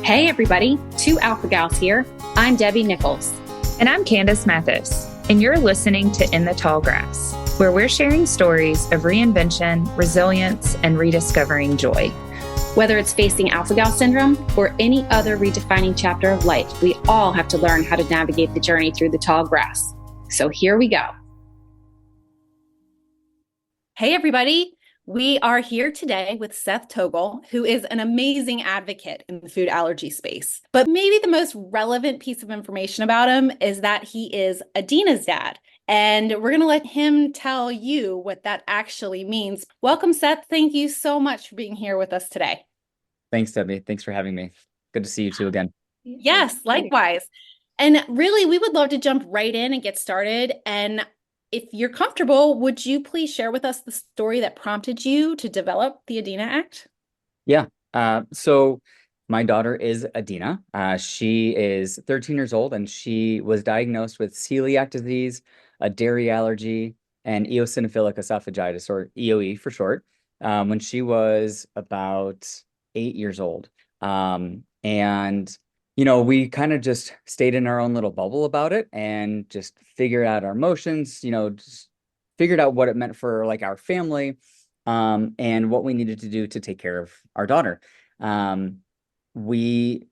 Hey everybody, two Alpha Gals here. I'm Debbie Nichols. And I'm Candace Mathis, and you're listening to In the Tall Grass, where we're sharing stories of reinvention, resilience, and rediscovering joy. Whether it's facing Alpha Gal syndrome or any other redefining chapter of life, we all have to learn how to navigate the journey through the tall grass. So here we go. Hey everybody. We are here today with Seth Togal, who is an amazing advocate in the food allergy space. But maybe the most relevant piece of information about him is that he is ADINA's dad. And we're going to let him tell you what that actually means. Welcome, Seth. Thank you so much for being here with us today. Thanks, Debbie. Thanks for having me. Good to see you two again. Yes, likewise. And really, we would love to jump right in and get started. And if you're comfortable, would you please share with us the story that prompted you to develop the ADINA Act? Yeah. So my daughter is ADINA. She is 13 years old, and she was diagnosed with celiac disease, a dairy allergy, and eosinophilic esophagitis, or EOE for short, when she was about 8 years old. We kind of just stayed in our own little bubble about it and just figured out our emotions, just figured out what it meant for like our family, and what we needed to do to take care of our daughter. She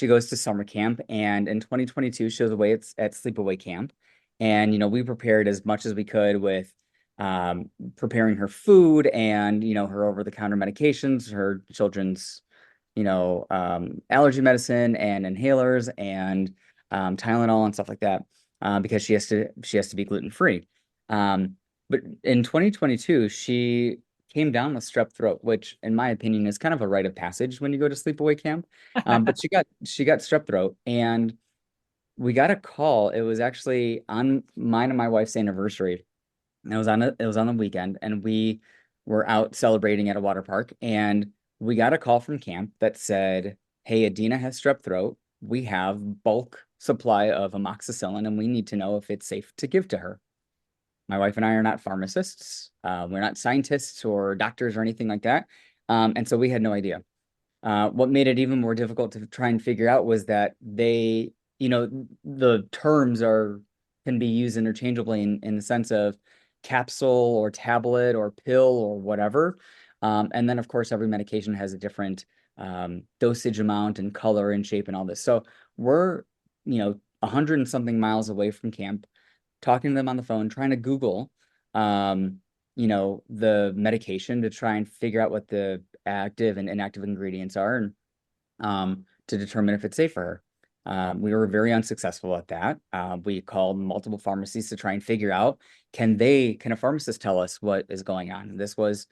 goes to summer camp, and in 2022, she was away at sleepaway camp. And, we prepared as much as we could with preparing her food and, her over-the-counter medications, her children's allergy medicine and inhalers and Tylenol and stuff like that, because she has to be gluten-free. But in 2022, she came down with strep throat, which in my opinion is kind of a rite of passage when you go to sleepaway camp. But she got strep throat, and we got a call. It was actually on mine and my wife's anniversary. And it was on the weekend, and we were out celebrating at a water park, and we got a call from camp that said, "Hey, Adina has strep throat. We have bulk supply of amoxicillin, and we need to know if it's safe to give to her." My wife and I are not pharmacists. We're not scientists or doctors or anything like that. And so we had no idea. What made it even more difficult to try and figure out was that the terms can be used interchangeably in the sense of capsule or tablet or pill or whatever. And then, of course, every medication has a different dosage amount and color and shape and all this. So we're, 100 and something miles away from camp, talking to them on the phone, trying to Google, the medication to try and figure out what the active and inactive ingredients are, and to determine if it's safe for her. We were very unsuccessful at that. We called multiple pharmacies to try and figure out, can a pharmacist tell us what is going on? This was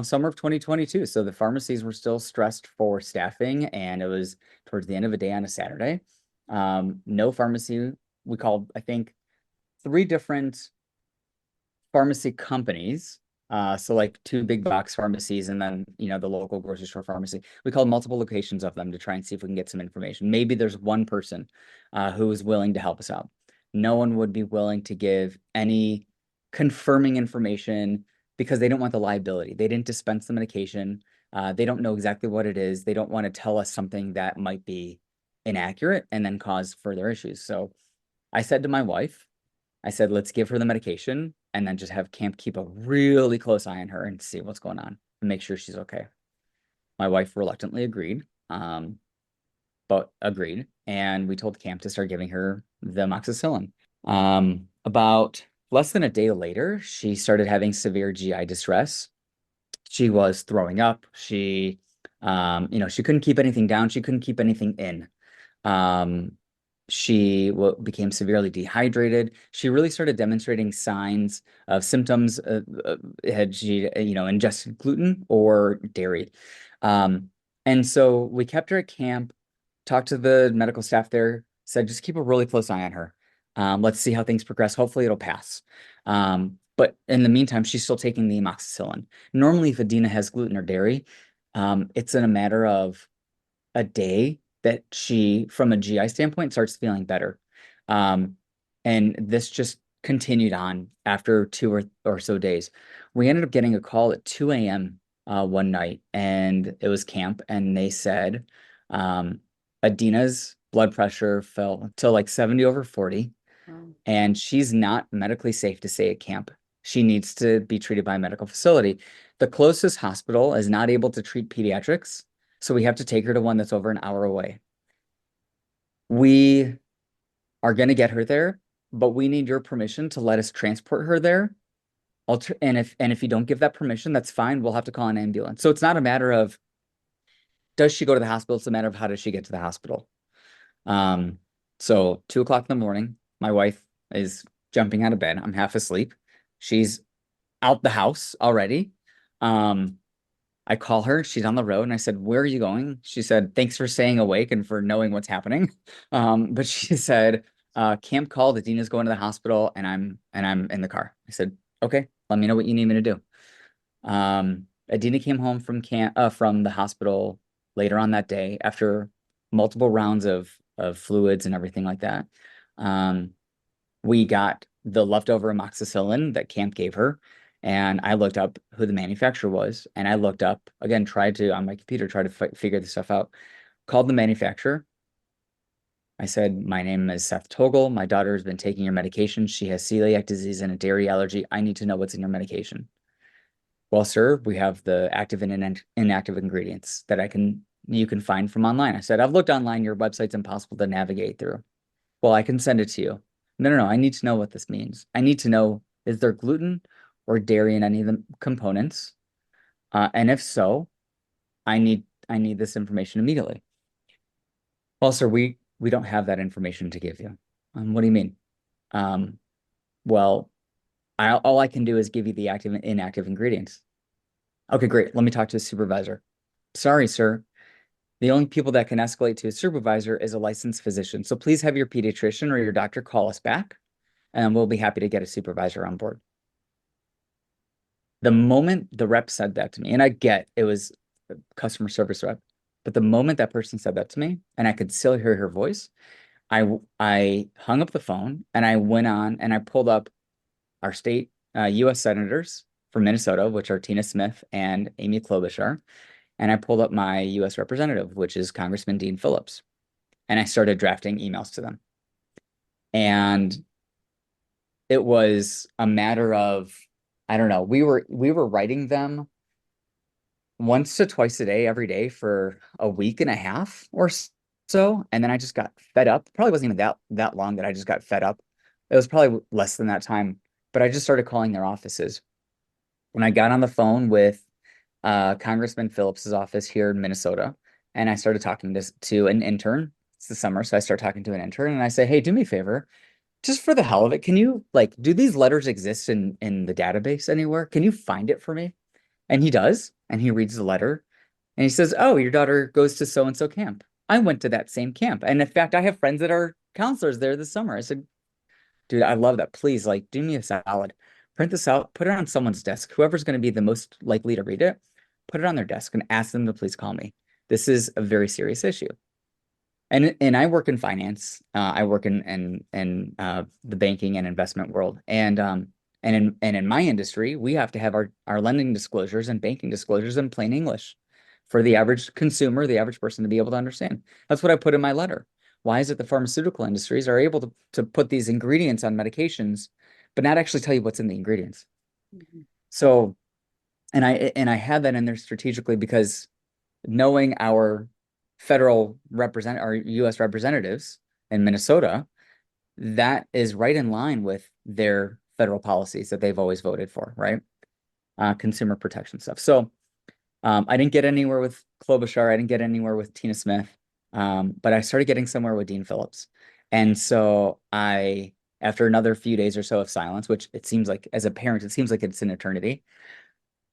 summer of 2022. So the pharmacies were still stressed for staffing, and it was towards the end of the day on a Saturday. No pharmacy. We called, I think, 3 different pharmacy companies. So like 2 big box pharmacies, and then, the local grocery store pharmacy. We called multiple locations of them to try and see if we can get some information. Maybe there's one person who is willing to help us out. No one would be willing to give any confirming information, because they don't want the liability. They didn't dispense the medication. They don't know exactly what it is. They don't want to tell us something that might be inaccurate and then cause further issues. So I said to my wife, let's give her the medication and then just have camp keep a really close eye on her and see what's going on and make sure she's okay. My wife reluctantly agreed, and we told camp to start giving her the amoxicillin. About less than a day later, she started having severe GI distress. She was throwing up. She couldn't keep anything down. She couldn't keep anything in. She became severely dehydrated. She really started demonstrating signs of symptoms. Had she, ingested gluten or dairy? And so we kept her at camp, talked to the medical staff there, said, just keep a really close eye on her. Let's see how things progress. Hopefully it'll pass. But in the meantime, she's still taking the amoxicillin. Normally, if Adina has gluten or dairy, it's in a matter of a day that she, from a GI standpoint, starts feeling better. And this just continued on after 2 or so days. We ended up getting a call at 2 a.m. One night, and it was camp, and they said, Adina's blood pressure fell to like 70 over 40, and she's not medically safe to stay at camp. She needs to be treated by a medical facility. The closest hospital is not able to treat pediatrics, so we have to take her to one that's over an hour away. We are going to get her there, but we need your permission to let us transport her there. And if you don't give that permission, that's fine. We'll have to call an ambulance. So it's not a matter of does she go to the hospital? It's a matter of how does she get to the hospital. So 2 o'clock in the morning, my wife is jumping out of bed. I'm half asleep. She's out the house already. I call her. She's on the road, and I said, "Where are you going?" She said, "Thanks for staying awake and for knowing what's happening." But she said, "Camp called. Adina's going to the hospital, and I'm in the car." I said, "Okay, let me know what you need me to do." Adina came home from the hospital later on that day after multiple rounds of fluids and everything like that. We got the leftover amoxicillin that camp gave her, and I looked up who the manufacturer was, and I looked up again, tried to on my computer try to figure this stuff out. Called the manufacturer. I said, "My name is Seth Togal. My daughter has been taking your medication. She has celiac disease and a dairy allergy. I need to know what's in your medication." "Well, sir, we have the active and inactive ingredients that you can find from online." I said, "I've looked online. Your website's impossible to navigate through." "Well, I can send it to you." No. I need to know what this means. I need to know, is there gluten or dairy in any of the components? And if so, I need this information immediately. "Well, sir, we don't have that information to give you." "What do you mean?" "Well, all I can do is give you the active and inactive ingredients." "Okay, great. Let me talk to a supervisor." "Sorry, sir. The only people that can escalate to a supervisor is a licensed physician. So please have your pediatrician or your doctor call us back, and we'll be happy to get a supervisor on board." The moment the rep said that to me, and I get it was a customer service rep, but the moment that person said that to me, and I could still hear her voice, I hung up the phone and I went on and I pulled up our state U.S. senators from Minnesota, which are Tina Smith and Amy Klobuchar. And I pulled up my U.S. representative, which is Congressman Dean Phillips. And I started drafting emails to them. And it was a matter of, I don't know, we were writing them once to twice a day, every day for a week and a half or so. And then I just got fed up. Probably wasn't even that long that I just got fed up. It was probably less than that time. But I just started calling their offices. When I got on the phone with Congressman Phillips's office here in Minnesota, and I started talking to an intern. It's the summer, so I start talking to an intern, and I say, "Hey, do me a favor, just for the hell of it, can you do these letters exist in the database anywhere? Can you find it for me?" And he does, and he reads the letter, and he says, "Oh, your daughter goes to so and so camp. I went to that same camp, and in fact, I have friends that are counselors there this summer." I said, "Dude, I love that. Please, do me a solid. Print this out, put it on someone's desk. Whoever's going to be the most likely to read it, put it on their desk and ask them to please call me. This is a very serious issue." And I work in finance. I work in the banking and investment world. And in my industry, we have to have our lending disclosures and banking disclosures in plain English for the average consumer, the average person to be able to understand. That's what I put in my letter. Why is it the pharmaceutical industries are able to put these ingredients on medications, but not actually tell you what's in the ingredients? Mm-hmm. So, and I had that in there strategically because knowing our our U.S. representatives in Minnesota, that is right in line with their federal policies that they've always voted for, right? Consumer protection stuff. So I didn't get anywhere with Klobuchar. I didn't get anywhere with Tina Smith. But I started getting somewhere with Dean Phillips. And so after another few days or so of silence, which it seems like as a parent, it seems like it's an eternity,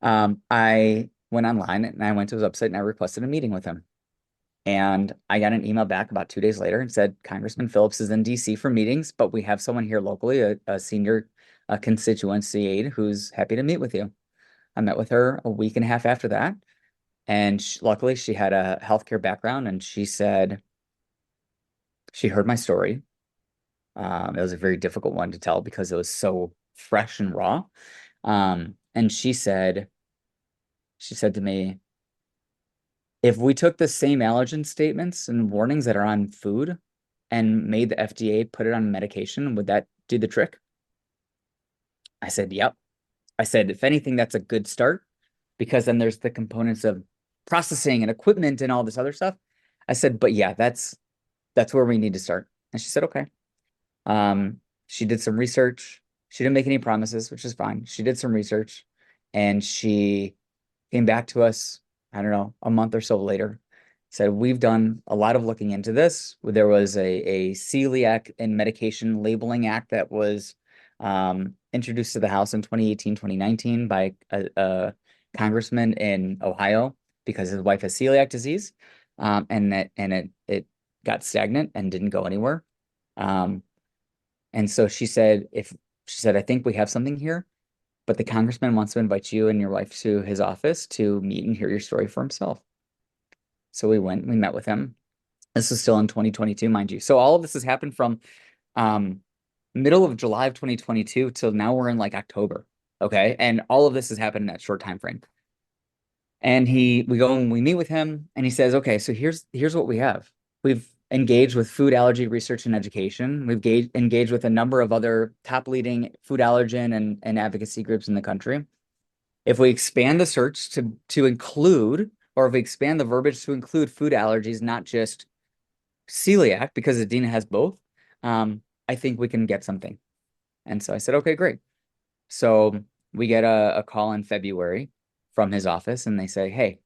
I went online and I went to his website and I requested a meeting with him. And I got an email back about 2 days later and said, "Congressman Phillips is in DC for meetings, but we have someone here locally, a senior constituency aide who's happy to meet with you." I met with her a week and a half after that. And luckily, she had a healthcare background, and she said she heard my story. It was a very difficult one to tell because it was so fresh and raw. And she said to me, if we took the same allergen statements and warnings that are on food and made the FDA put it on medication, would that do the trick? I said, yep. I said, if anything, that's a good start, because then there's the components of processing and equipment and all this other stuff. I said, but yeah, that's where we need to start. And she said, okay. She did some research. She didn't make any promises, which is fine. She did some research and she came back to us, I don't know, a month or so later, said, we've done a lot of looking into this. There was a Celiac and Medication Labeling Act that was introduced to the House in 2018, 2019 by a congressman in Ohio because his wife has celiac disease. And it got stagnant and didn't go anywhere. And so she said, I think we have something here, but the congressman wants to invite you and your wife to his office to meet and hear your story for himself. So we met with him. This is still in 2022, mind you. So all of this has happened from middle of July of 2022 till now we're in like October. Okay. And all of this has happened in that short time frame. And we go and we meet with him and he says, okay, so here's what we have. We've engaged with food allergy research and education. We've engaged with a number of other top leading food allergen and advocacy groups in the country. If we expand the search to include, or if we expand the verbiage to include food allergies, not just celiac, because ADINA has both, I think we can get something. And so I said, okay, great. So we get a call in February from his office and they say, hey,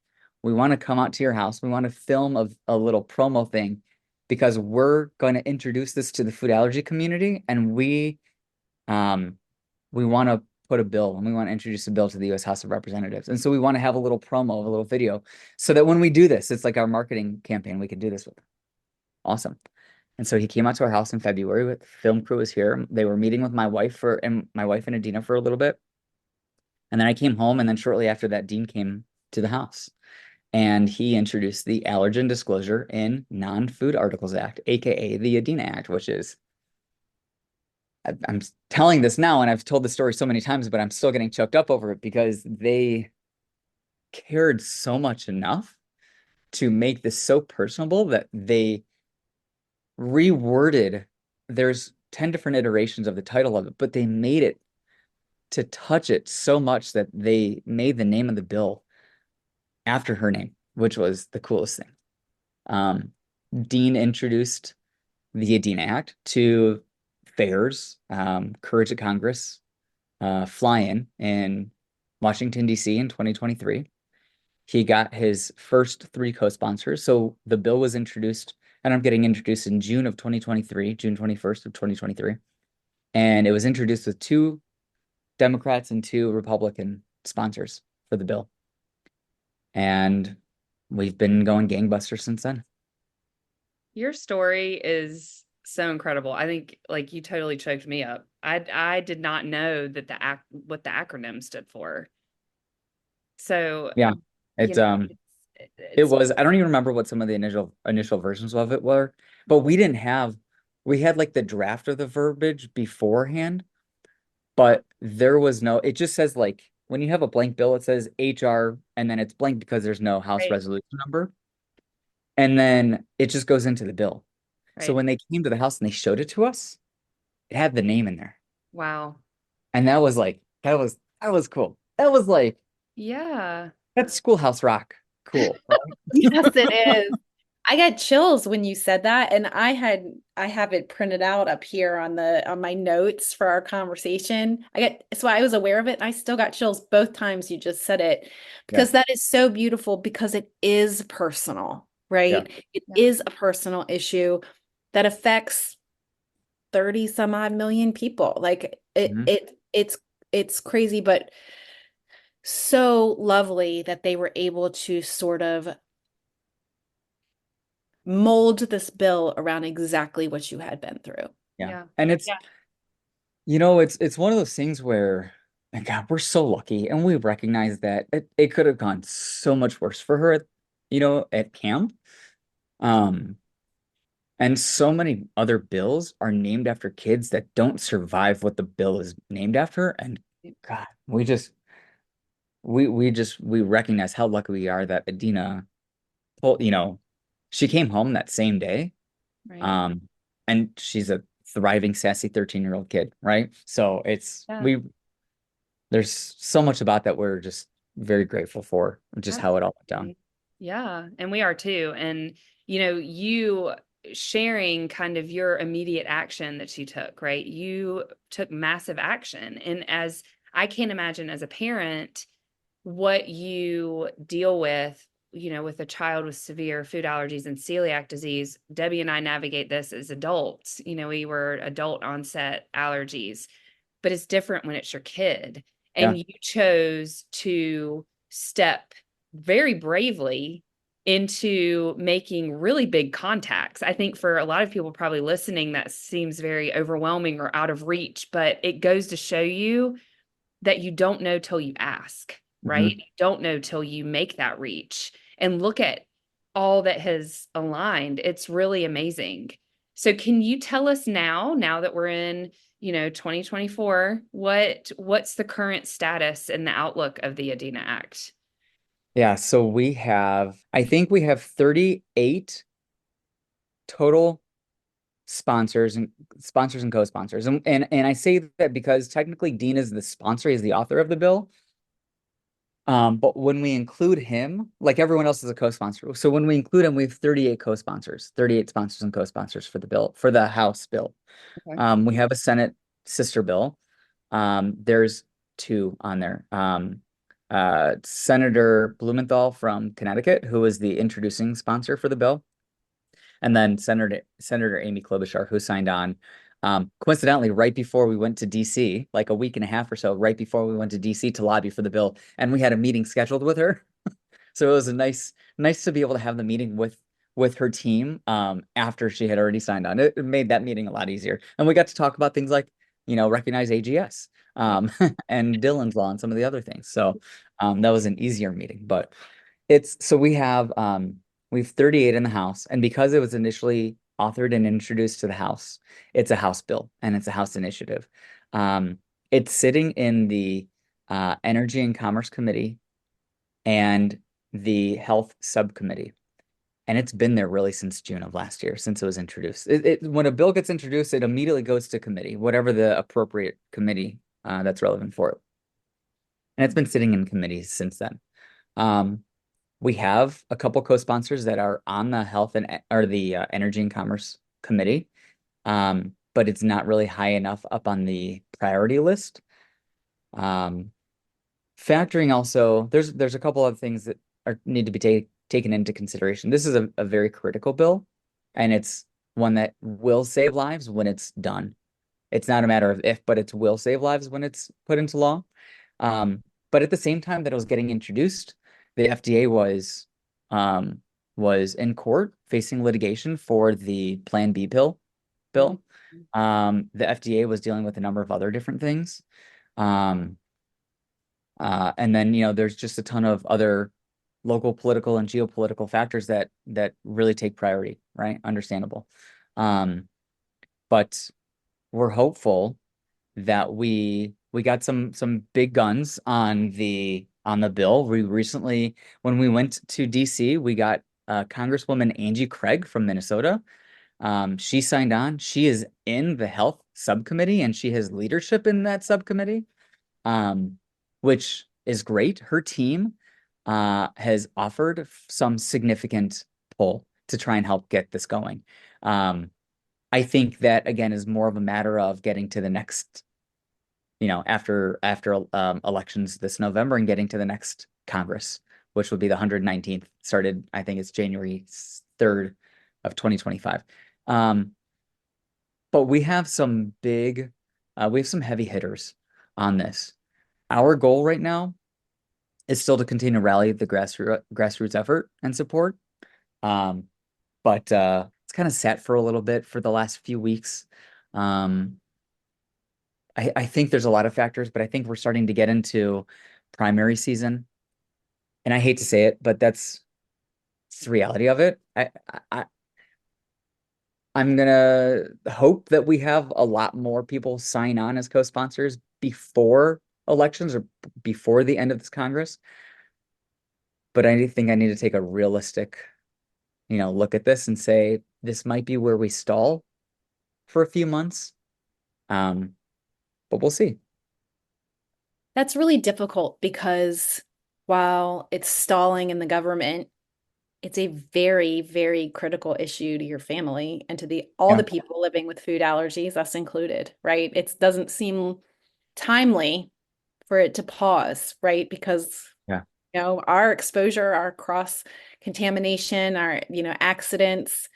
we want to come out to your house. We want to film a little promo thing because we're going to introduce this to the food allergy community. And we want to put a bill and we want to introduce a bill to the U.S. House of Representatives. And so we want to have a little promo, a little video so that when we do this, it's like our marketing campaign. We can do this with them. Awesome. And so he came out to our house in February. With the film crew was here. They were meeting with my wife and ADINA for a little bit. And then I came home, and then shortly after that, Dean came to the house. And he introduced the Allergen Disclosure in Non-Food Articles Act, aka the ADINA Act, which is, I'm telling this now, and I've told the story so many times, but I'm still getting choked up over it because they cared so much enough to make this so personable that they reworded, there's 10 different iterations of the title of it, but they made it to touch it so much that they made the name of the bill after her name, which was the coolest thing. Dean introduced the ADINA Act to fairs, Courage at Congress, fly-in in Washington, D.C. in 2023. He got his first 3 co-sponsors. So the bill was introduced, and I'm getting introduced in June of 2023, June 21st of 2023. And it was introduced with 2 Democrats and 2 Republican sponsors for the bill. And we've been going gangbusters since then. Your story is so incredible. I think like you totally choked me up. I did not know that what the acronym stood for. So yeah, it was, I don't even remember what some of the initial versions of it were, but we had like the draft of the verbiage beforehand, but there was no, it just says like, when you have a blank bill, it says HR, and then it's blank because there's no House resolution number. And then it just goes into the bill. Right. So when they came to the house and they showed it to us, it had the name in there. Wow. And that was cool. That was like, yeah, that's schoolhouse rock. Cool. Right? Yes, it is. I got chills when you said that, and I have it printed out up here on my notes for our conversation. So I was aware of it, and I still got chills both times you just said it, because that is so beautiful, because it is personal, right? Yeah. It is a personal issue that affects 30 some odd million people. Like it's crazy, but so lovely that they were able to sort of mold this bill around exactly what you had been through. Yeah. And it's, it's one of those things where, God, we're so lucky, and we recognize that it could have gone so much worse for her, at camp. And so many other bills are named after kids that don't survive what the bill is named after. And God, we recognize how lucky we are that ADINA she came home that same day. Right. And she's a thriving, sassy 13-year-old kid, right? So Yeah. there's so much about that we're just very grateful for, just how it all went down. Absolutely. Yeah, and we are too. And you sharing kind of your immediate action that you took, right? You took massive action. And as I can't imagine as a parent, what you deal with, with a child with severe food allergies and celiac disease. Debbie and I navigate this as adults. We were adult onset allergies, but it's different when it's your kid. Yeah. And you chose to step very bravely into making really big contacts. I think for a lot of people probably listening, that seems very overwhelming or out of reach, but it goes to show you that you don't know till you ask, right? Mhm. You don't know till you make that reach and look at all that has aligned. It's really amazing. So can you tell us now that we're in, 2024, what's the current status and the outlook of the ADINA Act? Yeah, so I think we have 38 total sponsors and co-sponsors. And I say that because technically Dean is the sponsor, he's the author of the bill. But when we include him, like everyone else is a co-sponsor. So when we include him, we have 38 co-sponsors, 38 sponsors and co-sponsors for the bill, for the House bill. Okay. We have a Senate sister bill. There's two on there. Senator Blumenthal from Connecticut, who is the introducing sponsor for the bill, and then Senator Amy Klobuchar, who signed on. Coincidentally, right before we went to DC, like a week and a half or so, right before we went to DC to lobby for the bill, and we had a meeting scheduled with her. So it was nice to be able to have the meeting with her team after she had already signed on. It made that meeting a lot easier. And we got to talk about things like, recognize AGS and Dillon's Law and some of the other things. So that was an easier meeting. But we have 38 in the House, and because it was initially authored and introduced to the House, it's a House bill and it's a House initiative. It's sitting in the Energy and Commerce Committee and the Health Subcommittee. And it's been there really since June of last year, since it was introduced. When a bill gets introduced, it immediately goes to committee, whatever the appropriate committee that's relevant for it. And it's been sitting in committees since then. We have a couple co-sponsors that are on the Energy and Commerce Committee, but it's not really high enough up on the priority list. Factoring also, there's a couple of things that need to be taken into consideration. This is a very critical bill, and it's one that will save lives when it's done. It's not a matter of if, but it will save lives when it's put into law. But at the same time that it was getting introduced, the FDA was in court facing litigation for the Plan B bill. The FDA was dealing with a number of other different things. And then, there's just a ton of other local political and geopolitical factors that really take priority, right? Understandable. But we're hopeful that we got some big guns on the bill. We recently, when we went to DC, we got Congresswoman Angie Craig from Minnesota. She signed on. She is in the health subcommittee and she has leadership in that subcommittee, which is great. Her team has offered some significant pull to try and help get this going. I think that again is more of a matter of getting to the next, after elections this November and getting to the next Congress, which would be the 119th, started, I think it's January 3rd of 2025. But we have some heavy hitters on this. Our goal right now is still to continue to rally the grassroots effort and support. But it's kind of sat for a little bit for the last few weeks. I think there's a lot of factors, but I think we're starting to get into primary season. And I hate to say it, but it's the reality of it. I'm gonna hope that we have a lot more people sign on as co-sponsors before elections or before the end of this Congress. But I think I need to take a realistic look at this and say, this might be where we stall for a few months. But we'll see. That's really difficult because while it's stalling in the government, it's a very, very critical issue to your family and to all Yeah. the people living with food allergies, us included, right? It doesn't seem timely for it to pause, right? Because Yeah. our exposure, our cross contamination, our accidents,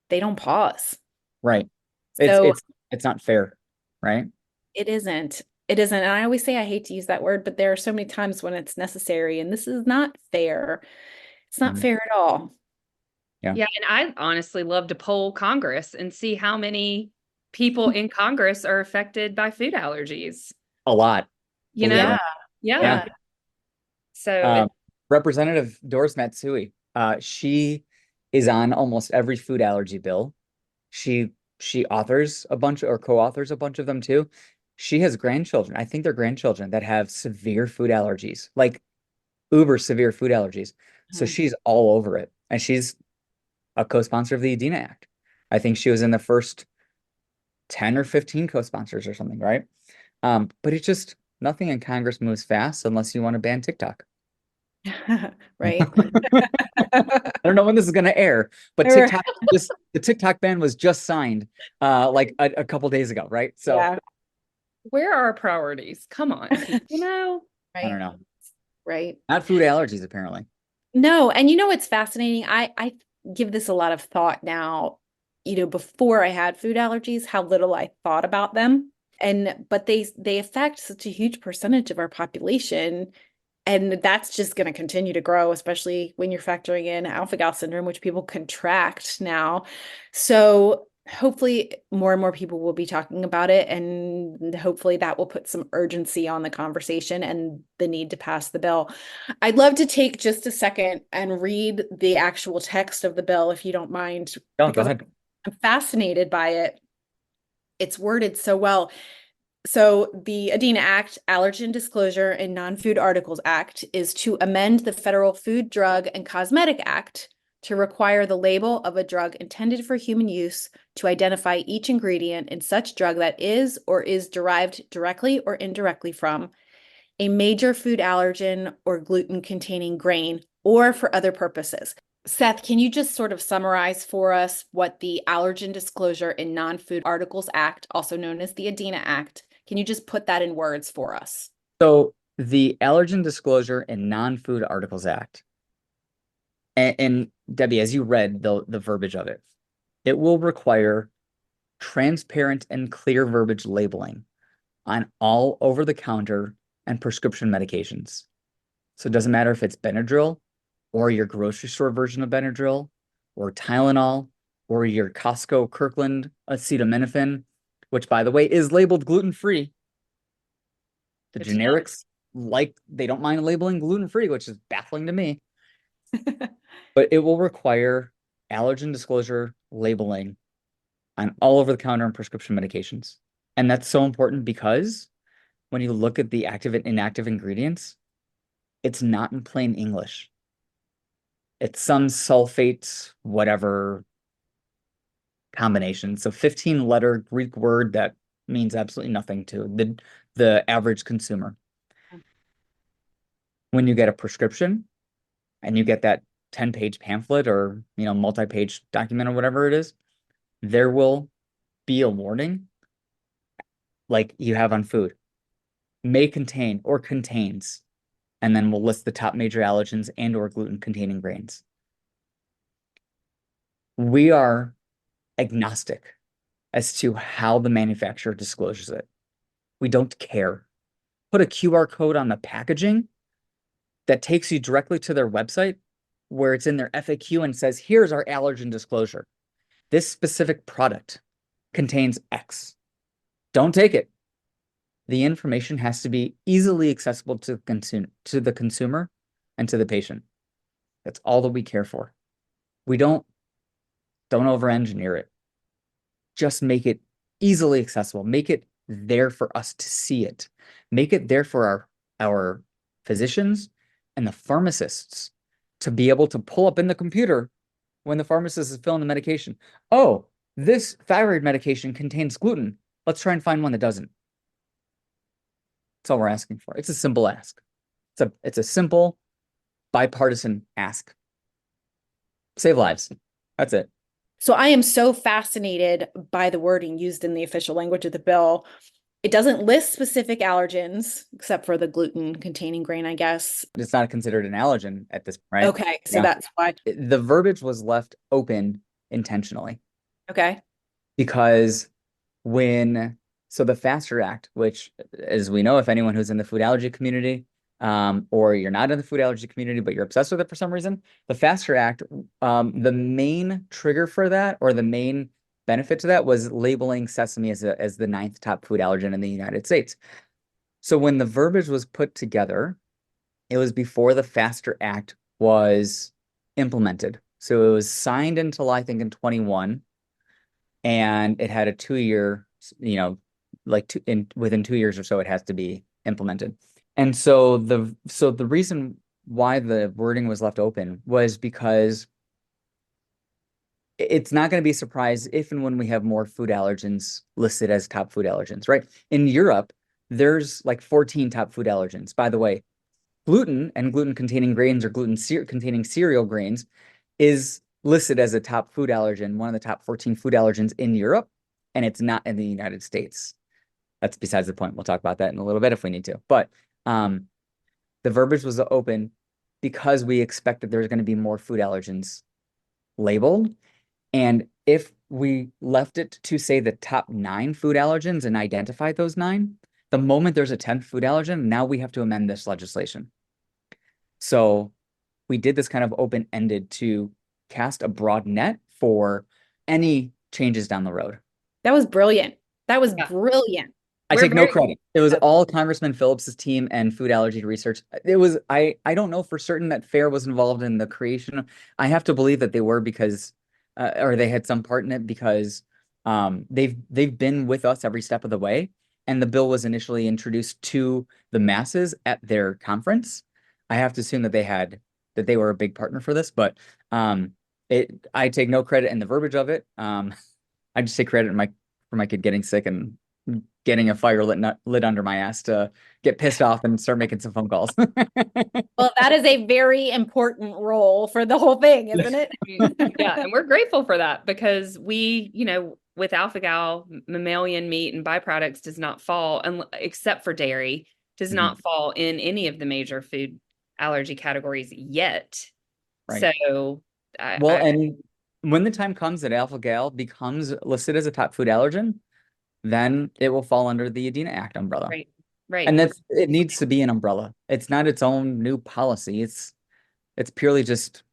they don't pause. Right. So It's not fair, right? it isn't. It isn't. And I always say I hate to use that word, but there are so many times when it's necessary, and this is not fair. It's not Mhm. fair at all. Yeah. Yeah, and I'd honestly love to poll Congress and see how many people in Congress are affected by food allergies. A lot. You Believe know? me. Yeah. Yeah. So it, Representative Doris Matsui, she is on almost every food allergy bill. She authors a bunch or co-authors a bunch of them too. She has grandchildren. I think they're grandchildren that have severe food allergies, like uber severe food allergies. So Mhm. she's all over it. And she's a co-sponsor of the ADINA Act. I think she was in the first 10 or 15 co-sponsors or something, right? But it's just nothing in Congress moves fast unless you want to ban TikTok. Right. I don't know when this is going to air, but the TikTok ban was just signed like a couple days ago, right? So Yeah. where are our priorities? Come on. I don't Right. know. Right. Not food allergies, apparently. No, and it's fascinating. I give this a lot of thought now, before I had food allergies, how little I thought about them. But they affect such a huge percentage of our population. And that's just going to continue to grow, especially when you're factoring in alpha-gal syndrome, which people contract now. So hopefully more and more people will be talking about it. And hopefully that will put some urgency on the conversation and the need to pass the bill. I'd love to take just a second and read the actual text of the bill, if you don't mind, Oh, go because ahead. I'm fascinated by it. It's worded so well. So the ADINA Act, Allergen Disclosure and Non-Food Articles Act, is to amend the Federal Food, Drug, and Cosmetic Act to require the label of a drug intended for human use to identify each ingredient in such drug that is or is derived directly or indirectly from a major food allergen or gluten-containing grain, or for other purposes. Seth, can you just sort of summarize for us what the Allergen Disclosure in Non-Food Articles Act, also known as the ADINA Act, can you just put that in words for us? So the Allergen Disclosure and Non-Food Articles Act, and Debbie, as you read the verbiage of it, it will require transparent and clear verbiage labeling on all over-the-counter and prescription medications. So it doesn't matter if it's Benadryl or your grocery store version of Benadryl or Tylenol or your Costco Kirkland acetaminophen, which by the way is labeled gluten-free. The Good to know. generics, they don't mind labeling gluten-free, which is baffling to me. But it will require allergen disclosure labeling on all over the counter and prescription medications. And that's so important because when you look at the active and inactive ingredients, it's not in plain English. It's some sulfate, whatever combination. So 15-letter Greek word that means absolutely nothing to the average consumer. When you get a prescription and you get that 10-page pamphlet or multi-page document or whatever it is, there will be a warning like you have on food. May contain or contains, and then we'll list the top major allergens and or gluten-containing grains. We are agnostic as to how the manufacturer discloses it. We don't care. Put a QR code on the packaging that takes you directly to their website where it's in their FAQ and says, here's our allergen disclosure. This specific product contains X. Don't take it. The information has to be easily accessible to the consumer and to the patient. That's all that we care for. We don't over-engineer it. Just make it easily accessible. Make it there for us to see it. Make it there for our physicians and the pharmacists to be able to pull up in the computer when the pharmacist is filling the medication. Oh, this thyroid medication contains gluten. Let's try and find one that doesn't. That's all we're asking for. It's a simple ask. It's a simple bipartisan ask. Save lives. That's it. So I am so fascinated by the wording used in the official language of the bill. It doesn't list specific allergens, except for the gluten-containing grain, I guess. It's not considered an allergen at this point, right? Okay, so that's why. The verbiage was left open intentionally Okay. because so the FASTER Act, which, as we know, if anyone who's in the food allergy community, or you're not in the food allergy community, but you're obsessed with it for some reason, the FASTER Act, the main trigger for that, or the main benefit to that, was labeling sesame as the 9th top food allergen in the United States. So when the verbiage was put together, it was before the FASTER Act was implemented. So it was signed into law, I think, in 21, and it had a 2-year, within 2 years or so, it has to be implemented. And so the reason why the wording was left open was because it's not going to be a surprise if and when we have more food allergens listed as top food allergens, right? In Europe, there's like 14 top food allergens. By the way, gluten and gluten-containing grains, or gluten-containing cereal grains, is listed as a top food allergen, one of the top 14 food allergens in Europe, and it's not in the United States. That's besides the point. We'll talk about that in a little bit if we need to. But the verbiage was open because we expect that there's going to be more food allergens labeled. And if we left it to say the top 9 food allergens and identify those 9, the moment there's a 10th food allergen, now we have to amend this legislation. So we did this kind of open-ended to cast a broad net for any changes down the road. That was brilliant. That was brilliant. I take no credit. It was all Congressman Phillips's team and food allergy research. It was, I don't know for certain that FAIR was involved in the creation. I have to believe that they were because, or they had some part in it because they've been with us every step of the way. And the bill was initially introduced to the masses at their conference. I have to assume that they were a big partner for this, but I take no credit in the verbiage of it. I just take credit for my kid getting sick and getting a fire lit under my ass to get pissed off and start making some phone calls. Well, that is a very important role for the whole thing, isn't it? Yeah, and we're grateful for that because we, with alpha-gal, mammalian meat and byproducts does not fall, except for dairy, does not fall in any of the major food allergy categories yet. Right. So, and when the time comes that alpha-gal becomes listed as a top food allergen, then it will fall under the ADINA Act umbrella. Right. Right. And it needs to be an umbrella. It's not its own new policy. It's purely just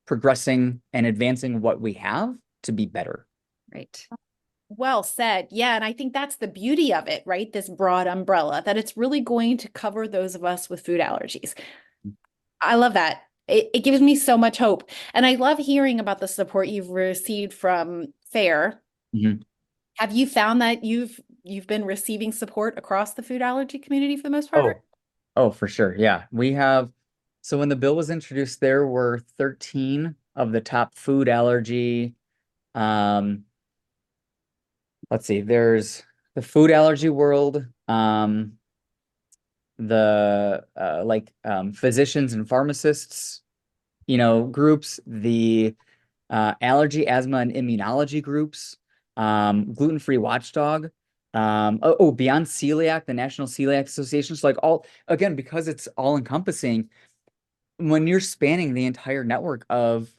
progressing and advancing what we have to be better. Right. Well said. Yeah. And I think that's the beauty of it, right? This broad umbrella, that it's really going to cover those of us with food allergies. I love that. It gives me so much hope. And I love hearing about the support you've received from FAIR. Have you found that you've been receiving support across the food allergy community for the most part? Oh, for sure. Yeah. We have. So when the bill was introduced, there were 13 of the top food allergy. Let's see, there's the food allergy world, physicians and pharmacists, groups, the allergy, asthma, and immunology groups, gluten-free watchdog, beyond celiac, the National Celiac Association. So again, because it's all encompassing, when you're spanning the entire network of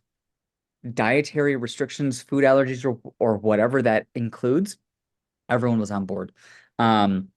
dietary restrictions, food allergies, or whatever that includes, everyone was on board. And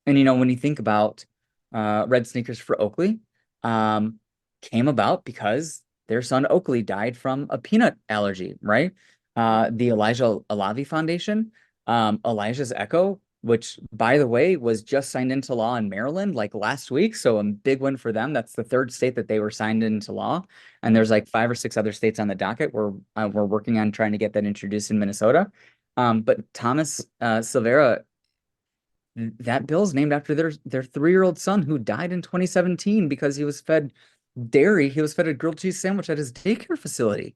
when you think about Red Sneakers for Oakley, came about because their son Oakley died from a peanut allergy, right? The Elijah Alavi Foundation, Elijah's Echo, which, by the way, was just signed into law in Maryland like last week. So a big win for them. That's the 3rd state that they were signed into law. And there's like 5 or 6 other states on the docket where we're working on trying to get that introduced in Minnesota. But Thomas Silvera, that bill's named after their 3-year-old son who died in 2017 because he was fed dairy. He was fed a grilled cheese sandwich at his daycare facility.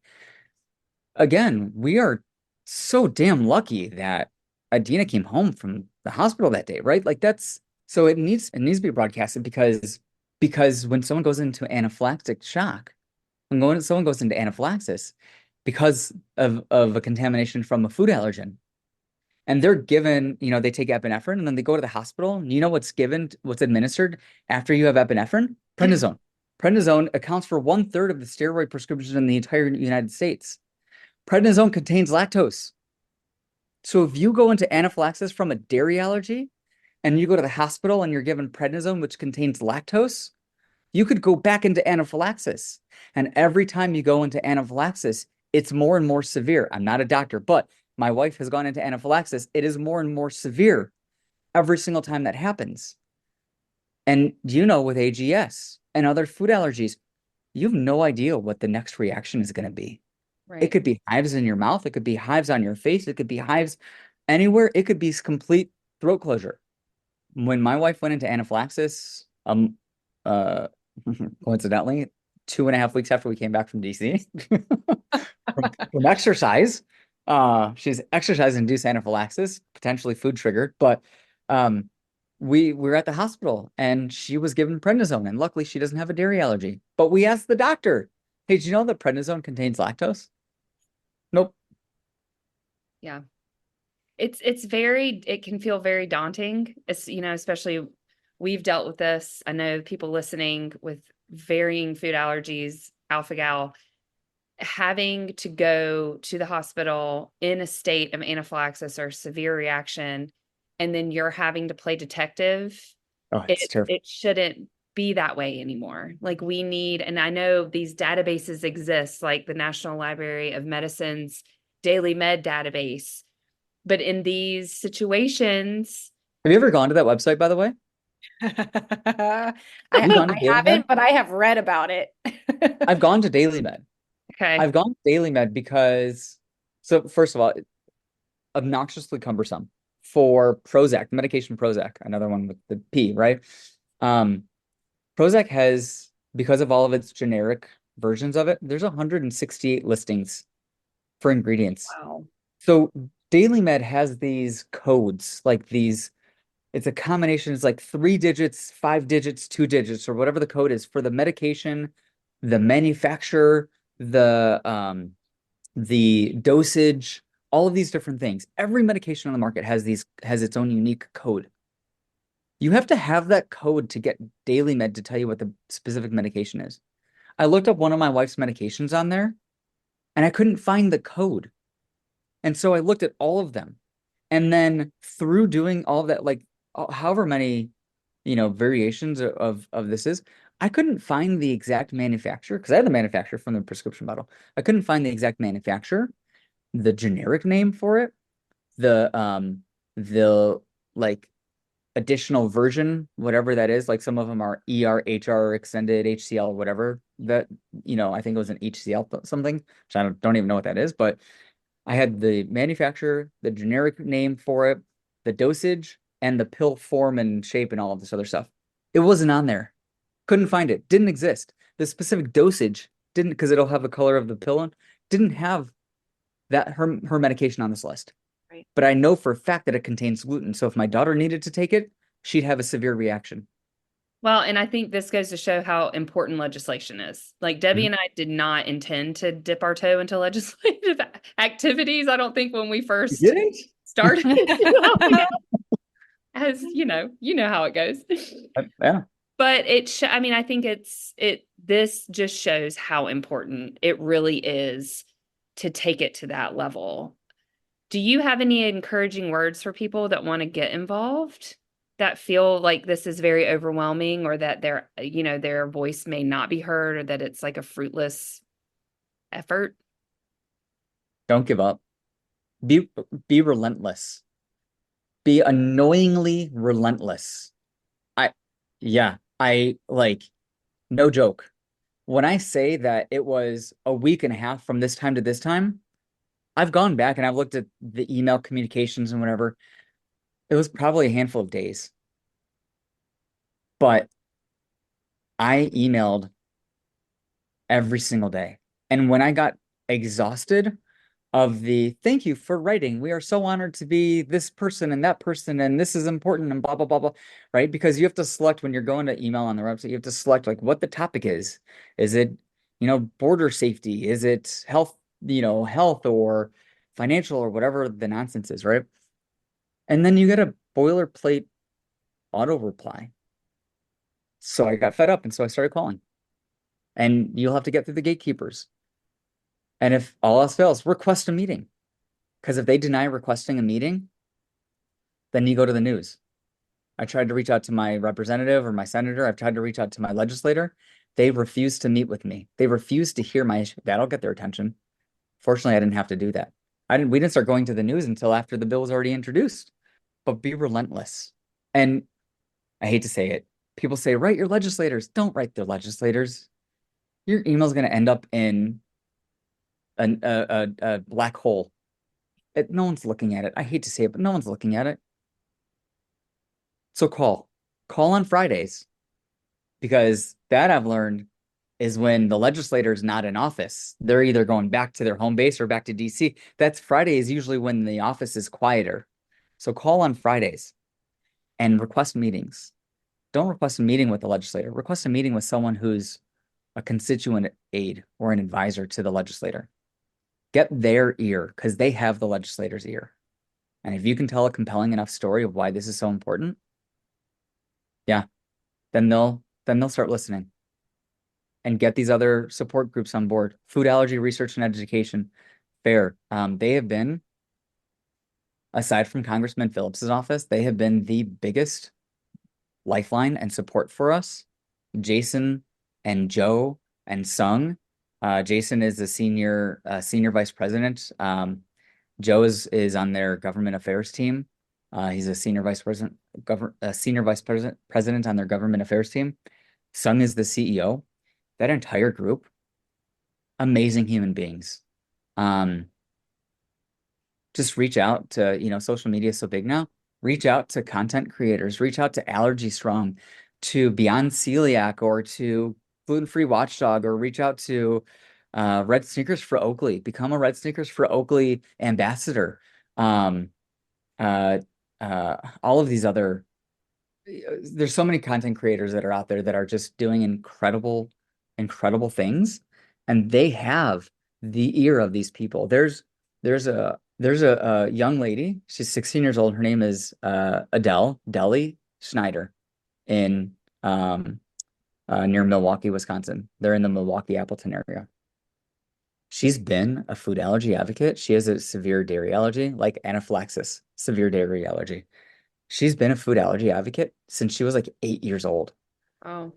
Again, we are so damn lucky that Adina came home from the hospital that day, right? Like that's so it needs to be broadcasted because when someone goes into anaphylactic shock, someone goes into anaphylaxis because of a contamination from a food allergen, and they're given, they take epinephrine and then they go to the hospital. And you know what's administered after you have epinephrine? Prednisone. Prednisone accounts for 1/3 of the steroid prescriptions in the entire United States. Prednisone contains lactose. So if you go into anaphylaxis from a dairy allergy and you go to the hospital and you're given prednisone, which contains lactose, you could go back into anaphylaxis. And every time you go into anaphylaxis, it's more and more severe. I'm not a doctor, but my wife has gone into anaphylaxis. It is more and more severe every single time that happens. And with AGS and other food allergies, you have no idea what the next reaction is going to be. It Right. could be hives in your mouth. It could be hives on your face. It could be hives anywhere. It could be complete throat closure. When my wife went into anaphylaxis, uh, coincidentally, 2.5 weeks after we came back from DC from exercise, she's exercise-induced anaphylaxis, potentially food triggered, but we were at the hospital and she was given prednisone, and luckily she doesn't have a dairy allergy. But we asked the doctor, "Hey, did you know that prednisone contains lactose?" Nope. Yeah. It can feel very daunting. It's, especially we've dealt with this. I know people listening with varying food allergies, alpha gal, having to go to the hospital in a state of anaphylaxis or severe reaction, and then you're having to play detective. Oh, it's terrible. It shouldn't be that way anymore. Like we need, and I know these databases exist, like the National Library of Medicine's Daily Med database. But in these situations, Have you ever gone to that website, by the way? I You've gone to I Daily Med? haven't, but I have read about it. I've gone to Daily Med. okay, I've gone to Daily Med because, so first of all, obnoxiously cumbersome for Prozac, the medication Prozac, another one with the P, right? Um, Prozac has, because of all of its generic versions of it, there's 168 listings for ingredients. wow, So Daily Med has these codes, like these, it's a combination, it's like 3 digits, 5 digits, 2 digits, or whatever the code is for the medication, the manufacturer, the dosage, all of these different things. Every medication on the market has its own unique code. You have to have that code to get Daily Med to tell you what the specific medication is. I looked up one of my wife's medications on there and I couldn't find the code. And so I looked at all of them. And then through doing all of that, like however many, variations of this is, I couldn't find the exact manufacturer because I had the manufacturer from the prescription bottle. I couldn't find the exact manufacturer, the generic name for it, the like additional version, whatever that is. Like some of them are ER, HR, extended HCl, whatever that, I think it was an HCl something, which I don't even know what that is, but I had the manufacturer, the generic name for it, the dosage, and the pill form and shape and all of this other stuff. It wasn't on there. Couldn't find it. Didn't exist. The specific dosage didn't, because it'll have the color of the pill on, didn't have that her medication on this list. Right. But I know for a fact that it contains gluten. So if my daughter needed to take it, she'd have a severe reaction. well, and I think this goes to show how important legislation is. Like Debbie and I did not intend to dip our toe into legislative activities. I don't think when we You first didn't? started, as you know how it goes. Yeah. But I mean, I think this just shows how important it really is to take it to that level. Do you have any encouraging words for people that want to get involved, that feel like this is very overwhelming, or that their voice may not be heard, or that it's like a fruitless effort? Don't give up. Be relentless. Be annoyingly relentless. I like, no joke. When I say that it was a week and a half from this time to this time, I've gone back and I've looked at the email communications and whatever. It was probably a handful of days. But I emailed every single day. And when I got exhausted of the thank you for writing, we are so honored to be this person and that person, and this is important and blah, blah, blah, blah, right? Because you have to select when you're going to email on the website, you have to select like what the topic is. Is it, border safety? Is it health, health or financial or whatever the nonsense is, right? And then you get a boilerplate auto reply. So I got fed up and so I started calling. And you'll have to get through the gatekeepers. And if all else fails, request a meeting. Because if they deny requesting a meeting, then you go to the news. I tried to reach out to my representative or my senator. I've tried to reach out to my legislator. They refuse to meet with me. They refuse to hear my issue. That'll get their attention. Fortunately, I didn't have to do that. We didn't start going to the news until after the bill was already introduced. But be relentless. And I hate to say it. People say, write your legislators. Don't write their legislators. Your email's going to end up in a black hole. No one's looking at it. I hate to say it, but no one's looking at it. So call on Fridays, because that I've learned is when the legislator is not in office. They're either going back to their home base or back to DC. That's Friday is usually when the office is quieter. So call on Fridays and request meetings. Don't request a meeting with the legislator. Request a meeting with someone who's a constituent aide or an advisor to the legislator. Get their ear because they have the legislator's ear. And if you can tell a compelling enough story of why this is so important, yeah, then they'll start listening and get these other support groups on board. Food allergy research and education, FAIR. They have been, aside from Congressman Phillips's office, they have been the biggest lifeline and support for us. Jason and Joe and Sung. Jason is the senior vice president. Joe is on their government affairs team. He's a senior vice president on their government affairs team. Sung is the CEO. That entire group, amazing human beings. Just reach out to, social media is so big now. Reach out to content creators, reach out to Allergy Strong, to Beyond Celiac, or to Gluten-Free Watchdog, or reach out to Red Sneakers for Oakley. Become a Red Sneakers for Oakley ambassador. All of these other, there's so many content creators that are out there that are just doing incredible things, and they have the ear of these people. There's a young lady, she's 16 years old. Her name is Deli Schneider in near Milwaukee, Wisconsin. They're in the Milwaukee Appleton area. She's been a food allergy advocate. She has a severe dairy allergy, like anaphylaxis, severe dairy allergy. She's been a food allergy advocate since she was like 8 years old. Oh.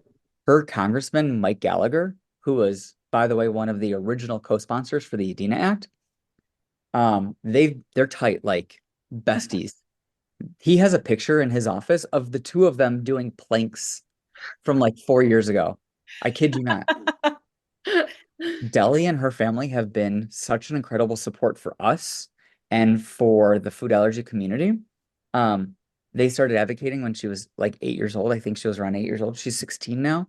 Her congressman, Mike Gallagher, who was, by the way, one of the original co-sponsors for the ADINA Act, they're tight, like besties. He has a picture in his office of the two of them doing planks from like 4 years ago. I kid you not. Deli and her family have been such an incredible support for us and for the food allergy community. They started advocating when she was like 8 years old. I think she was around 8 years old. She's 16 now.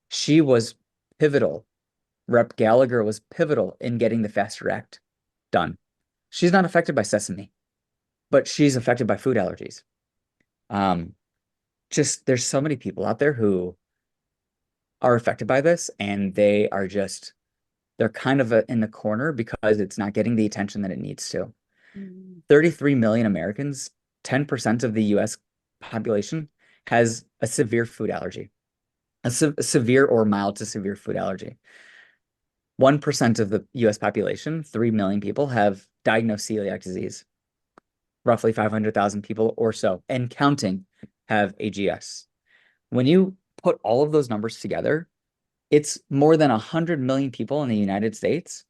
She was pivotal. Rep. Gallagher was pivotal in getting the FASTER Act done. She's not affected by sesame, but she's affected by food allergies. There's so many people out there who are affected by this, and they're kind of in the corner because it's not getting the attention that it needs to. 33 million Americans, 10% of the US population, has a severe food allergy, a severe or mild to severe food allergy. 1% of the US population, 3 million people, have diagnosed celiac disease. Roughly 500,000 people or so, and counting, have AGS. When you put all of those numbers together, it's more than 100 million people in the United States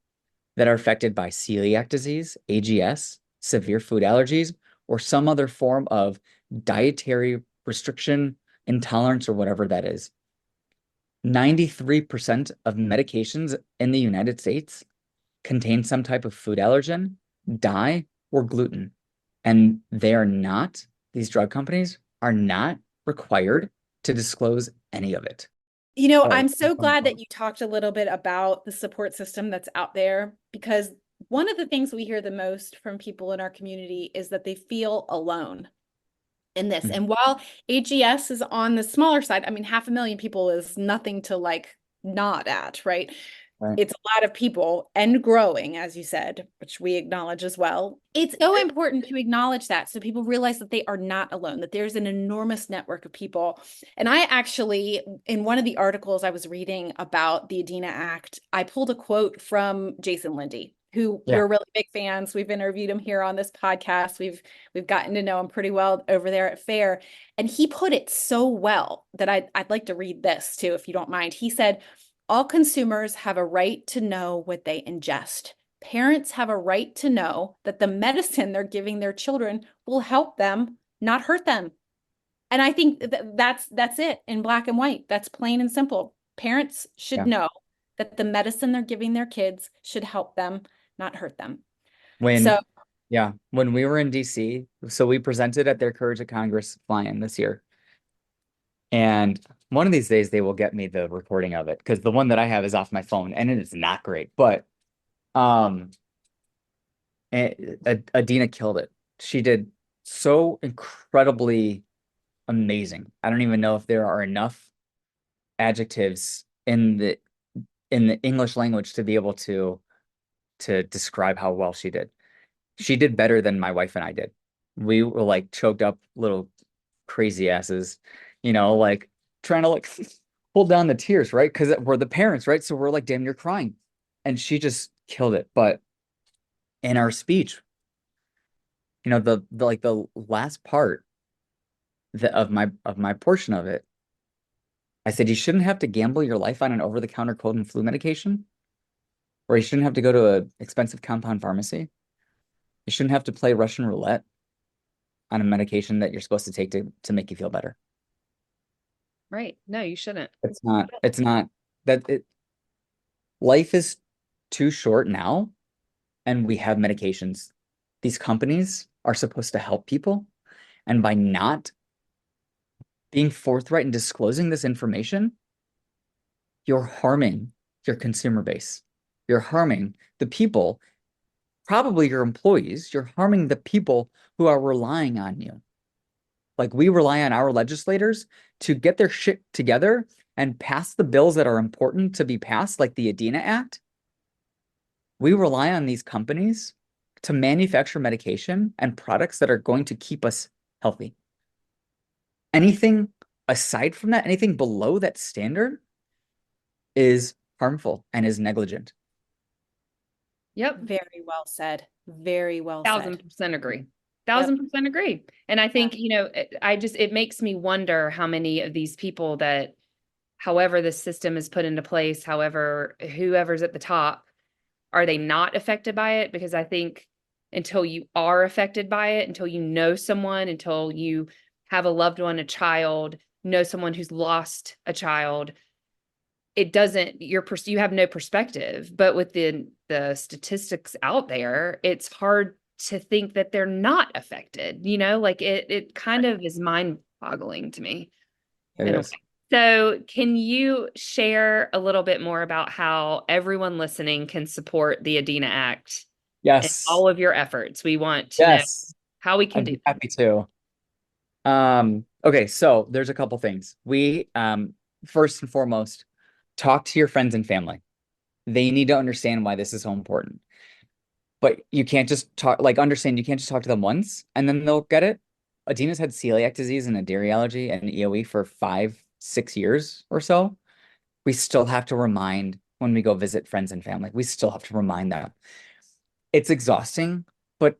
that are affected by celiac disease, AGS, severe food allergies, or some other form of dietary restriction, intolerance, or whatever that is. 93% of medications in the United States contain some type of food allergen, dye, or gluten. And these drug companies are not required to disclose any of it. I'm so glad that you talked a little bit about the support system that's out there, because one of the things we hear the most from people in our community is that they feel alone in this. Mhm. And while AGS is on the smaller side, I mean, 500,000 people is nothing to like nod at, right? Right. It's a lot of people and growing, as you said, which we acknowledge as well. It's so important to acknowledge that so people realize that they are not alone, that there's an enormous network of people. And I actually, in one of the articles I was reading about the ADINA Act, I pulled a quote from Jason Lindy, who Yeah. we're really big fans. We've interviewed him here on this podcast. We've gotten to know him pretty well over there at FAIR. And he put it so well that I'd like to read this too, if you don't mind. He said, all consumers have a right to know what they ingest. Parents have a right to know that the medicine they're giving their children will help them, not hurt them. And I think that's it in black and white. That's plain and simple. Parents should know that the medicine they're giving their kids should help them, not hurt them. When we were in DC, so we presented at their Courage of Congress fly-in this year. And one of these days they will get me the recording of it, because the one that I have is off my phone and it is not great. But Adina killed it. She did so incredibly amazing. I don't even know if there are enough adjectives in the English language to be able to describe how well she did. She did better than my wife and I did. We were like choked up little crazy asses, like trying to like hold down the tears, right? Because we're the parents, right? So we're like damn near crying. And she just killed it. But in our speech, the last part of my portion of it, I said you shouldn't have to gamble your life on an over-the-counter cold and flu medication, or you shouldn't have to go to an expensive compound pharmacy. You shouldn't have to play Russian roulette on a medication that you're supposed to take to make you feel better. Right. No, you shouldn't. It's not life is too short now, and we have medications. These companies are supposed to help people, and by not being forthright and disclosing this information, you're harming your consumer base. You're harming the people, probably your employees. You're harming the people who are relying on you. Like, we rely on our legislators to get their shit together and pass the bills that are important to be passed, like the ADINA Act. We rely on these companies to manufacture medication and products that are going to keep us healthy. Anything aside from that, anything below that standard is harmful and is negligent. Yep. Very well said. Very well said. 1,000% agree. 1,000% agree. And I think, it makes me wonder how many of these people that, however the system is put into place, however, whoever's at the top, are they not affected by it? Because I think until you are affected by it, until you know someone, until you have a loved one, a child, know someone who's lost a child, it doesn't, you have no perspective. But within the statistics out there, it's hard to think that they're not affected, like it kind of is mind-boggling to me. It is. So can you share a little bit more about how everyone listening can support the ADINA Act? Yes. And all of your efforts. We want to know how we can I'd do be happy to. Okay, so there's a couple things. We, first and foremost, talk to your friends and family. They need to understand why this is so important. But you can't just understand, you can't just talk to them once and then they'll get it. Adina's had celiac disease and a dairy allergy and EOE for 5-6 years or so. We still have to remind when we go visit friends and family. We still have to remind them. It's exhausting, but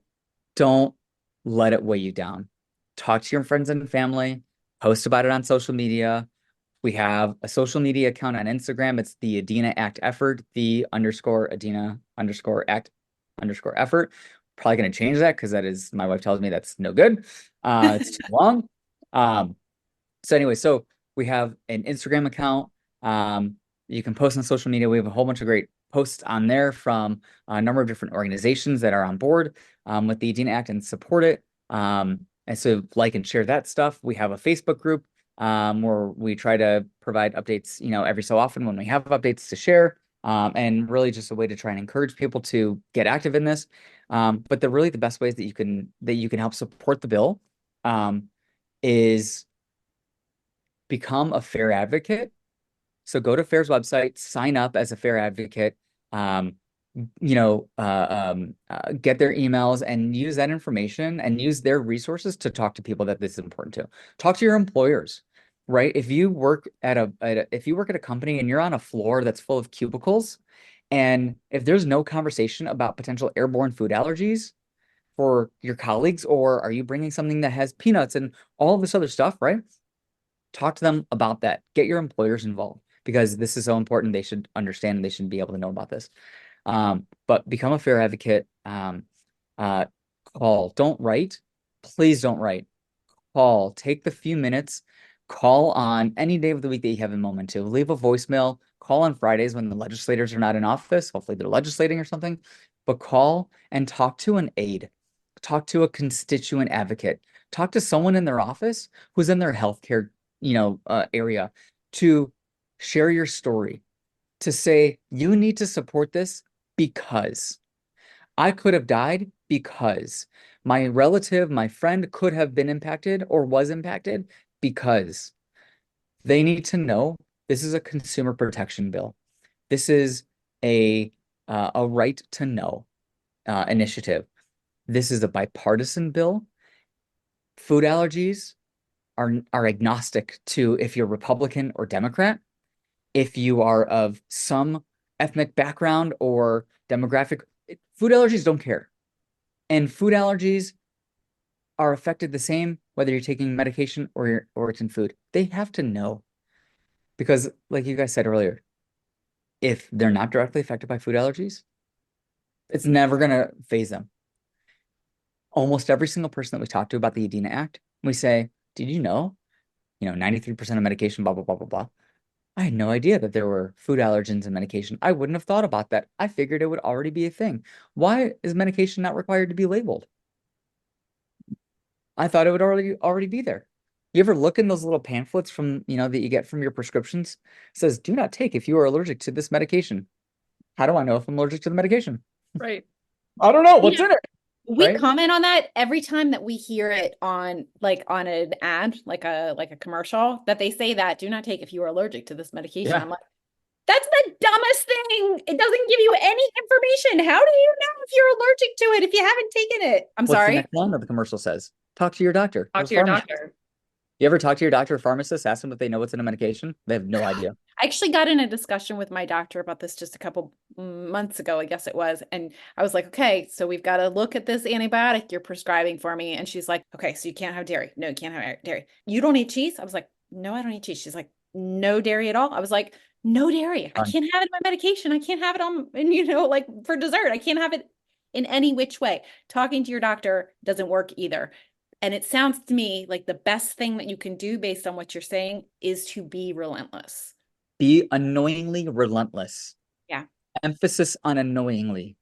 don't let it weigh you down. Talk to your friends and family, post about it on social media. We have a social media account on Instagram. It's the ADINA Act effort, _ADINA_Act_effort. Probably going to change that because my wife tells me that's no good. It's too long. So anyway, so we have an Instagram account. You can post on social media. We have a whole bunch of great posts on there from a number of different organizations that are on board with the ADINA Act and support it. And so like and share that stuff. We have a Facebook group where we try to provide updates, every so often when we have updates to share, and really just a way to try and encourage people to get active in this. But the best ways that you can help support the bill, is become a fair advocate. So go to FAIR's website, sign up as a fair advocate, get their emails and use that information and use their resources to talk to people that this is important to. Talk to your employers, right? If you work at a company and you're on a floor that's full of cubicles, and if there's no conversation about potential airborne food allergies for your colleagues, or are you bringing something that has peanuts and all this other stuff, right? Talk to them about that. Get your employers involved because this is so important. They should understand and they should be able to know about this. But become a fair advocate. Call. Don't write. Please don't write. Call. Take the few minutes. Call on any day of the week that you have a moment to. Leave a voicemail. Call on Fridays when the legislators are not in office. Hopefully they're legislating or something. But call and talk to an aide. Talk to a constituent advocate. Talk to someone in their office who's in their healthcare, area, to share your story, to say you need to support this because I could have died because my relative, my friend could have been impacted or was impacted, because they need to know this is a consumer protection bill. This is a right to know initiative. This is a bipartisan bill. Food allergies are agnostic to if you're Republican or Democrat, if you are of some ethnic background or demographic. Food allergies don't care. And food allergies are affected the same whether you're taking medication or it's in food. They have to know. Because like you guys said earlier, if they're not directly affected by food allergies, it's never going to phase them. Almost every single person that we talk to about the ADINA Act, we say, did you know, 93% of medication, blah, blah, blah, blah, blah. I had no idea that there were food allergens in medication. I wouldn't have thought about that. I figured it would already be a thing. Why is medication not required to be labeled? I thought it would already be there. You ever look in those little pamphlets from, that you get from your prescriptions? It says, do not take if you are allergic to this medication. How do I know if I'm allergic to the medication? Right. I don't know what's in it. We Right? comment on that every time that we hear it on an ad, like a commercial, that they say that do not take if you are allergic to this medication. Yeah. I'm like, that's the dumbest thing. It doesn't give you any information. How do you know if you're allergic to it if you haven't taken it? I'm What's the sorry. next line of the commercial says? Talk to your doctor. Talk to your doctor. You ever talk to your doctor or pharmacist, ask them if they know what's in a medication? They have no idea. I actually got in a discussion with my doctor about this just a couple months ago, I guess it was. And I was like, okay, so we've got to look at this antibiotic you're prescribing for me. And she's like, okay, so you can't have dairy. No, you can't have dairy. You don't eat cheese? I was like, no, I don't eat cheese. She's like, no dairy at all? I was like, no dairy. I can't have it in my medication. I can't have it and for dessert. I can't have it in any which way. Talking to your doctor doesn't work either. And it sounds to me like the best thing that you can do based on what you're saying is to be relentless. Be annoyingly relentless. Yeah. Emphasis on annoyingly,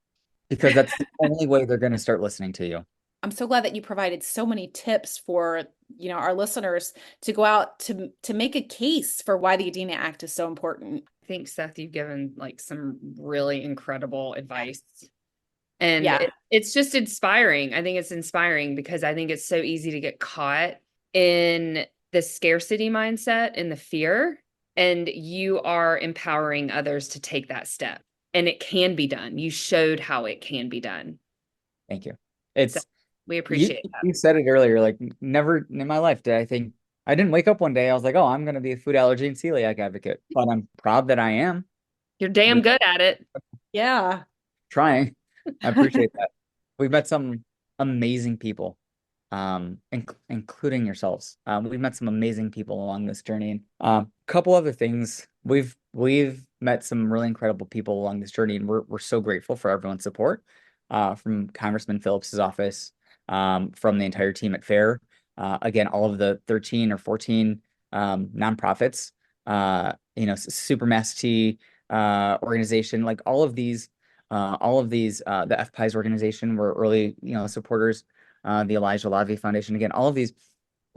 because that's the only way they're going to start listening to you. I'm so glad that you provided so many tips for, our listeners to go out to make a case for why the ADINA Act is so important. I think, Seth, you've given some really incredible advice. And yeah. It's just inspiring. I think it's inspiring because I think it's so easy to get caught in the scarcity mindset and the fear. And you are empowering others to take that step. And it can be done. You showed how it can be done. Thank you. We appreciate that. You said it earlier, like never in my life did I think, I didn't wake up one day, I was like, oh, I'm going to be a food allergy and celiac advocate. But I'm proud that I am. You're damn good at it. Yeah. Trying. I appreciate that. We've met some amazing people, including yourselves. We've met some amazing people along this journey. A couple other things. We've met some really incredible people along this journey, and we're so grateful for everyone's support, from Congressman Phillips's office, from the entire team at FAIR. Again, all of the 13 or 14 nonprofits, Supermass T organization, like all of these, the FPIES organization were early, supporters, the Elijah Lavi Foundation. Again, all of these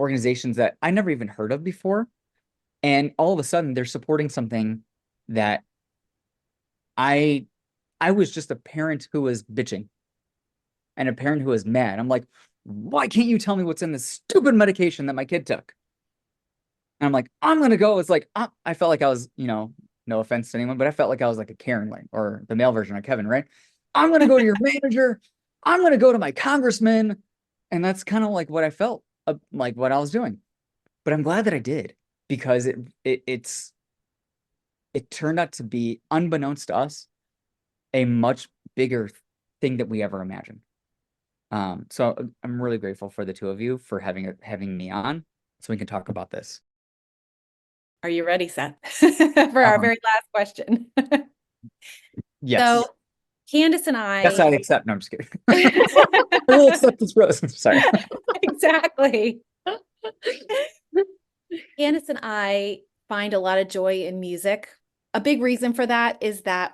organizations that I never even heard of before. And all of a sudden they're supporting something that I was just a parent who was bitching and a parent who was mad. I'm like, why can't you tell me what's in this stupid medication that my kid took? And I'm like, I'm going to go. It's like, I felt like I was, no offense to anyone, but I felt like I was like a Karen, like, or the male version of Kevin, right? I'm going to go to your manager. I'm going to go to my congressman. And that's kind of like what I felt like what I was doing. But I'm glad that I did, because it turned out to be, unbeknownst to us, a much bigger thing that we ever imagined. So I'm really grateful for the two of you for having me on so we can talk about this. Are you ready, Seth, for our very last question? Yes. So Candace and I. Yes, I accept. No, I'm just kidding. I will accept this rose. Sorry. Exactly. Candace and I find a lot of joy in music. A big reason for that is that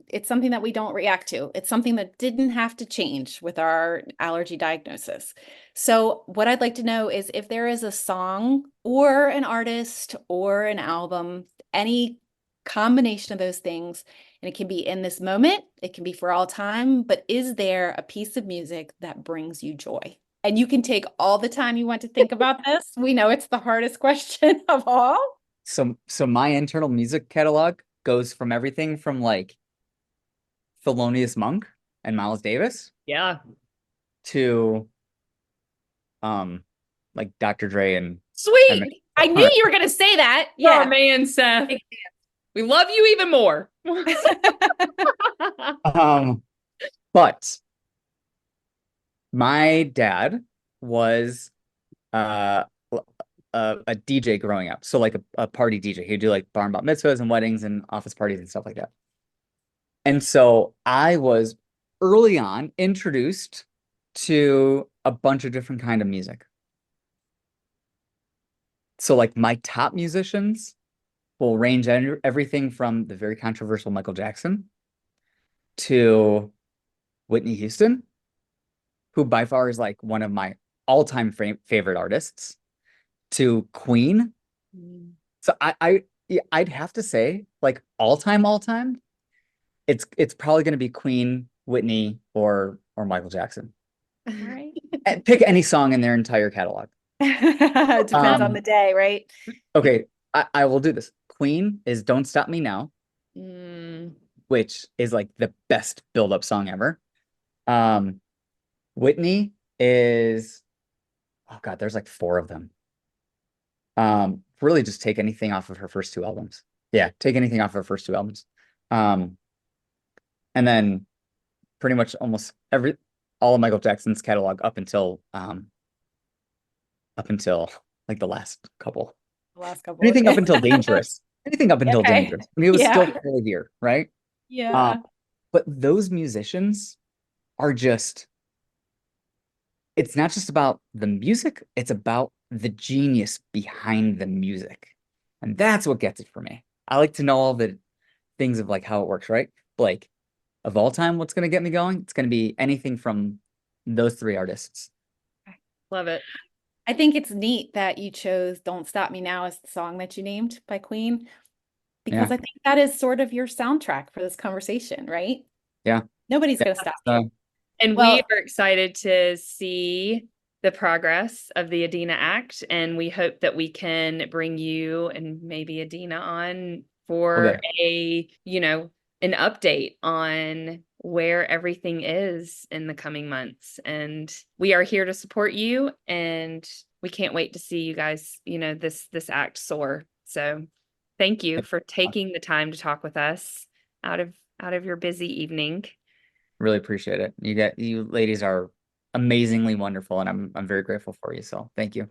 it's something that we don't react to. It's something that didn't have to change with our allergy diagnosis. So what I'd like to know is if there is a song or an artist or an album, any combination of those things, and it can be in this moment, it can be for all time, but is there a piece of music that brings you joy? And you can take all the time you want to think about this. We know it's the hardest question of all. So my internal music catalog goes from everything from like Thelonious Monk and Miles Davis, to like Dr. Dre and Sweet. I knew you were going to say that. Yeah, man, Seth. We love you even more. But my dad was a DJ growing up. So like a party DJ. He'd do like bar and bat mitzvahs and weddings and office parties and stuff like that. And so I was early on introduced to a bunch of different kind of music. So like my top musicians will range everything from the very controversial Michael Jackson to Whitney Houston, who by far is like one of my all-time favorite artists, to Queen. So I'd have to say, like all time, it's probably going to be Queen, Whitney, or Michael Jackson. All right. Pick any song in their entire catalog. It depends on the day, right? Okay, I will do this. Queen is "Don't Stop Me Now," which is like the best build-up song ever. Whitney is, oh God, there's like 4 of them. Really just take anything off of her first 2 albums. Yeah, take anything off of her first 2 albums. And then pretty much almost all of Michael Jackson's catalog up until like the last couple. Anything up until Dangerous. Anything up until Dangerous. When he was still really here, right? Yeah. But those musicians are just, it's not just about the music, it's about the genius behind the music. And that's what gets it for me. I like to know all the things of like how it works, right? Blake, of all time, what's going to get me going? It's going to be anything from those 3 artists. Love it. I think it's neat that you chose "Don't Stop Me Now" as the song that you named by Queen, because I think that is sort of your soundtrack for this conversation, right? Yeah. Nobody's going to stop you. And we are excited to see the progress of the ADINA Act, and we hope that we can bring you and maybe ADINA on for an update on where everything is in the coming months. And we are here to support you, and we can't wait to see you guys, this act soar. So thank you for taking the time to talk with us out of your busy evening. Really appreciate it. You ladies are amazingly wonderful, and I'm very grateful for you. So thank you.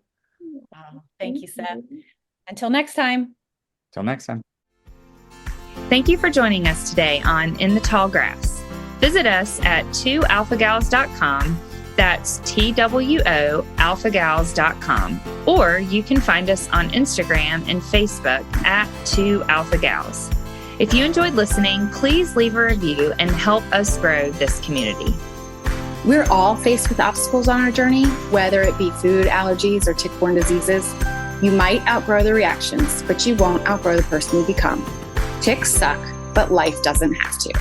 Thank you, Seth. Until next time. Till next time. Thank you for joining us today on In the Tall Grass. Visit us at 2alphagals.com. That's TWO alphagals.com. Or you can find us on Instagram and Facebook at 2alphagals. If you enjoyed listening, please leave a review and help us grow this community. We're all faced with obstacles on our journey, whether it be food allergies or tick-borne diseases. You might outgrow the reactions, but you won't outgrow the person you become. Ticks suck, but life doesn't have to.